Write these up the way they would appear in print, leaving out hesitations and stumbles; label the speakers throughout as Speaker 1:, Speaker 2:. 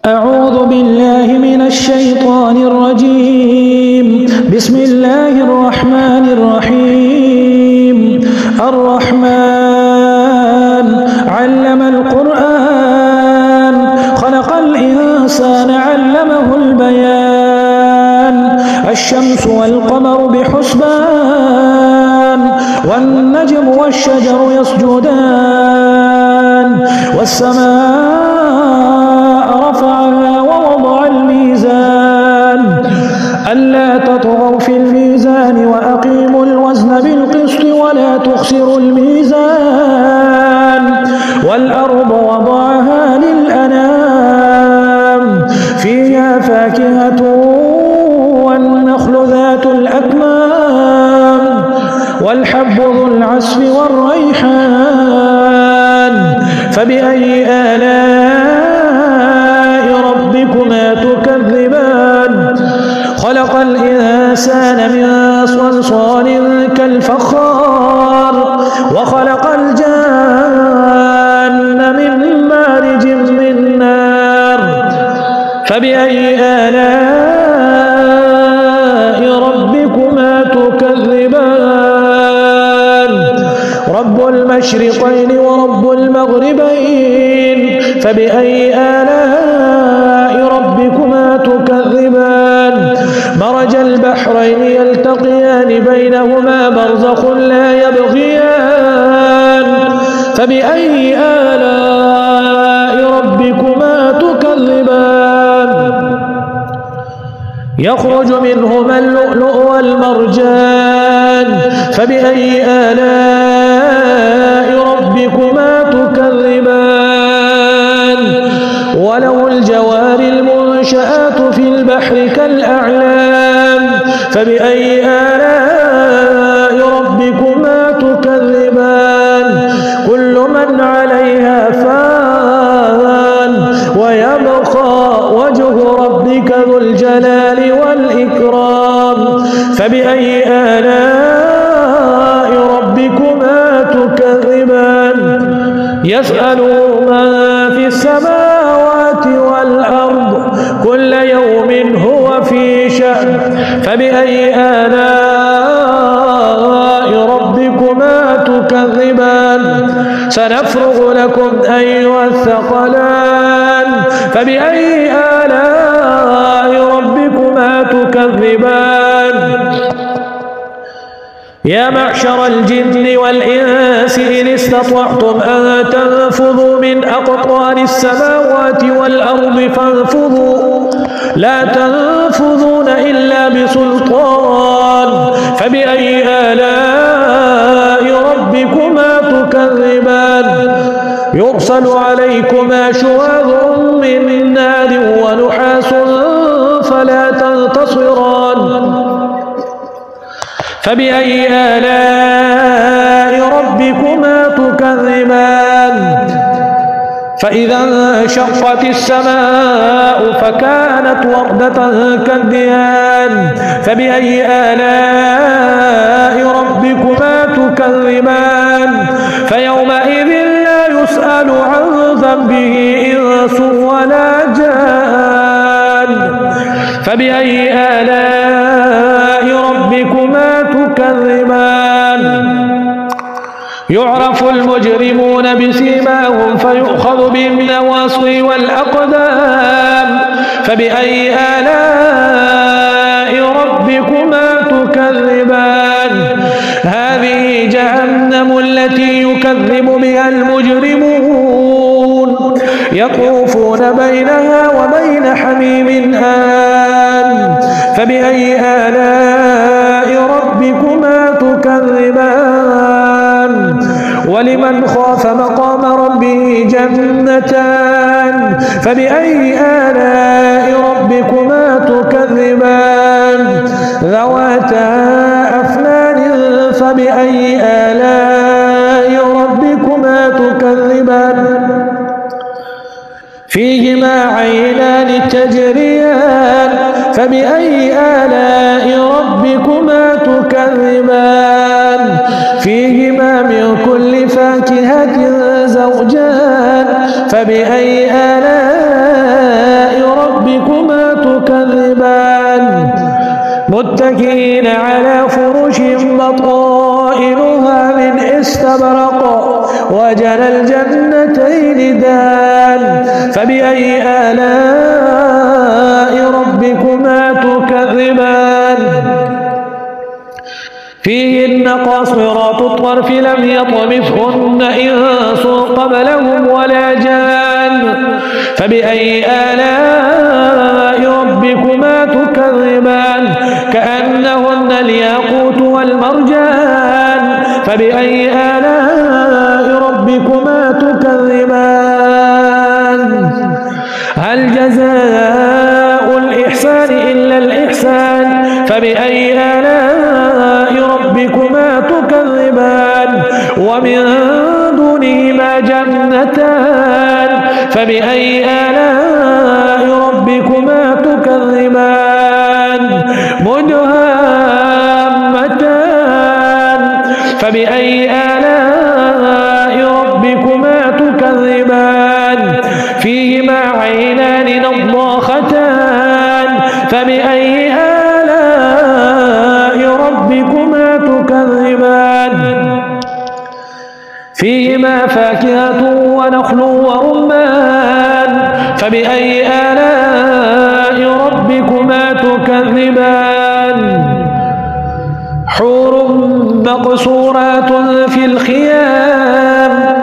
Speaker 1: أعوذ بالله من الشيطان الرجيم. بسم الله الرحمن الرحيم. الرحمن علم القرآن خلق الإنسان علمه البيان. الشمس والقمر بحسبان والنجم والشجر يسجدان والسماء رفعها ووضع الميزان ألا تطغوا في الميزان وأقيموا الوزن بالقسط ولا تخسروا الميزان والأرض وضعها للأنام فيها فاكهة والنخل ذات الأكمام والحب ذو العصف والريحان فبأي آلاء ربكما تكذبان. خلق الإنسان من صلصال كالفخار وخلق الجان من مارج من نار فبأي آلاء ربكما تكذبان. رب المشرقين ورب المغربين فبأي آلاء ربكما تكذبان. مرج البحرين يلتقيان بينهما برزخ لا يبغيان فبأي آلاء ربكما تكذبان. يخرج منهما اللؤلؤ والمرجان فبأي آلاء ربكما تكذبان. وله الجوار المنشآت في البحر كالأعلام فبأي آلاء ربكما تكذبان. كل من عليها فان ويبقى وجه ربك ذو الجلال والإكرام فبأي آلاء ربكما تكذبان. يسأل من في السماوات والأرض كل يوم هو في شأن فبأي آلاء ربكما تكذبان. سنفرغ لكم أيها الثقلان فبأي آلاء ربكما تكذبان. يا معشر الجن والإنس إن استطعتم أن تنفذوا من أقطار السماوات والأرض فانفذوا لا تنفذون إلا بسلطان فبأي آلاء ربكما تكذبان. يرسل عليكما شواظ من نار ونحاس فلا تنتصران فبأي آلاء ربكما تكذبان. فإذا انشقت السماء فكانت وردة كالدهان فبأي آلاء ربكما تكذبان. فيومئذ لا يسأل عن ذنبه إنس ولا جان فبأي آلاء ربكما تكذبان. يعرف المجرمون بسيماهم فيؤخذ بالنواصي والأقدام فبأي آلاء ربكما تكذبان. هذه جهنم التي يكذب بها المجرمون يطوفون بينها وبين حميم آن فبأي آلاء ربكما تكذبان. ولمن خاف مقام ربه جنتان فبأي آلاء ربكما تكذبان. ذواتا أفنان فبأي آلاء ربكما تكذبان. فيهما عينان تجريان فبأي آلاء ربكما تكذبان. فيهما من كل فاكهة زوجان فبأي آلاء متكئين على فرش بطائنها من استبرق وجنى الجنتين دان فبأي آلاء ربكما تكذبان فيهن قاصرات الطرف لم يطمثهن إنس قبلهم ولا جان فبأي آلاء ربكما تكذبان كأنهن الياقوت والمرجان فبأي آلاء ربكما تكذبان هل جزاء الإحسان إلا الإحسان فبأي آلاء ربكما تكذبان ومن دونهما جنتان فبأي آلاء ربكما تكذبان مدهامتان فبأي آلاء ربكما تكذبان فيهما عينان نضاختان فبأي آلاء ربكما تكذبان فيهما فاكهة ونخل ورمان فبأي آلاء ربكما تكذبان حور مقصورات في الخيام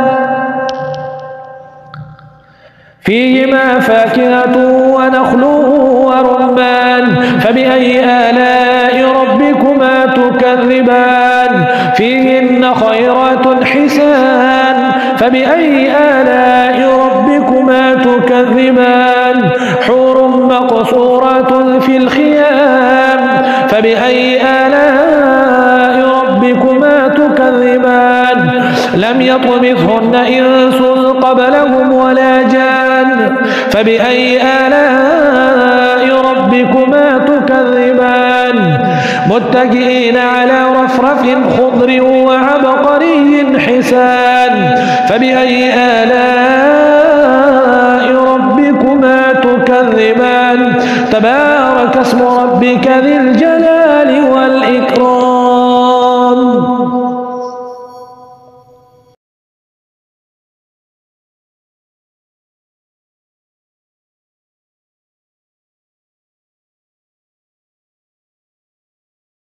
Speaker 1: فيهما فاكهة ونخل ورمان فبأي آلاء ربكما تكذبان فيهن خيرات حسان فبأي آلاء ربكما تكذبان حور مقصورات في الخيام فبأي آلاء ربكما تكذبان لم يطمثهن إنس قبلهم ولا جان فبأي آلاء ربكما تكذبان متكئين على رفرف خضر وعبقري حسان فبأي آلاء ربكما تكذبان تبارك اسم ربك ذي الجلال